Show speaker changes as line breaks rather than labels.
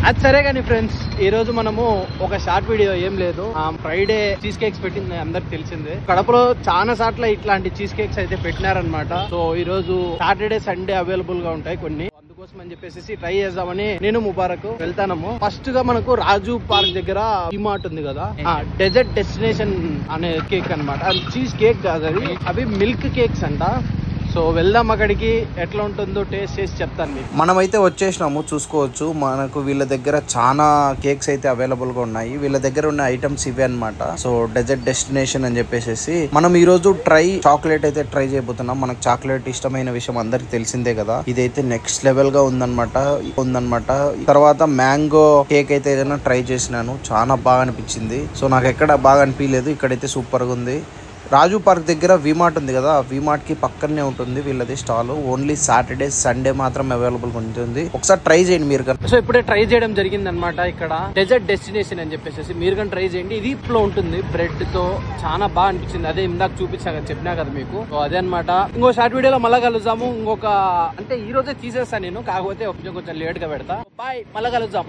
అది సరే కానీ ఫ్రెండ్స్, ఈ రోజు మనము ఒక షార్ట్ వీడియో ఏం లేదు. ఫ్రైడే చీజ్ కేక్స్ పెట్టింది అందరికి తెలిసిందే. కడపలో చాలా సార్లు ఇట్లాంటి చీజ్ కేక్స్ అయితే పెట్టినారనమాట. సో ఈ రోజు సాటర్డే సండే అవైలబుల్ గా ఉంటాయి కొన్ని, అందుకోసం అని చెప్పేసి ట్రై చేద్దామని నేను ముబారక్ వెళ్తాము. ఫస్ట్ గా మనకు రాజు పార్క్ దగ్గర డిమార్ట్ ఉంది కదా, డెజర్ట్ డెస్టినేషన్ అనే కేక్ అనమాట. అది చీజ్ కేక్ కాదు, అవి మిల్క్ కేక్స్ అంట. సో వెళ్దాం అక్కడికి, ఎట్లా ఉంటుందో టేస్ట్ చేసి చెప్తాను మీకు.
మనమైతే వచ్చేసినాము, చూసుకోవచ్చు. మనకు వీళ్ళ దగ్గర చాలా కేక్స్ అయితే అవైలబుల్ గా ఉన్నాయి. వీళ్ళ దగ్గర ఉన్న ఐటమ్స్ ఇవే అనమాట. సో డెజర్ట్ డెస్టినేషన్ అని చెప్పేసి మనం ఈ రోజు చాక్లెట్ అయితే ట్రై చేయబోతున్నాం. మనకు చాక్లెట్ ఇష్టమైన విషయం అందరికి తెలిసిందే కదా. ఇదైతే నెక్స్ట్ లెవెల్ గా ఉందన్నమాట. తర్వాత మ్యాంగో కేక్ అయితే ఏదైనా ట్రై చేసినాను, చాలా బాగా అనిపించింది. సో నాకు ఎక్కడ బాగా అనిపించలేదు, ఇక్కడైతే సూపర్ గా ఉంది. రాజు పార్క్ దగ్గర విమార్ట్ ఉంది కదా, విమార్ట్ కి పక్కనే ఉంటుంది వీళ్ళది స్టాల్. ఓన్లీ సాటర్డే సండే మాత్రం అవైలబుల్ ఉంటుంది. ఒకసారి ట్రై చేయండి మీరు కనుక.
సో ఇప్పుడే ట్రై చేయడం జరిగింది అనమాట. ఇక్కడ డెజర్ట్ డెస్టినేషన్ అని చెప్పేసి మీరు కానీ ట్రై చేయండి. ఇది ఇప్పుడు ఉంటుంది బ్రెడ్ తో, చాలా బాగా అనిపించింది. అదే ఇందాక చెప్పినా కదా మీకు. సో అదే అనమాట. ఇంకో షార్ట్ వీడియోలో మళ్ళా కలుద్దాము. ఇంకొక అంటే ఈ రోజే తీసేస్తాను నేను, కాకపోతే కొంచెం లేట్ గా పెడతా. బాయ్, మళ్ళా కలుద్దాం.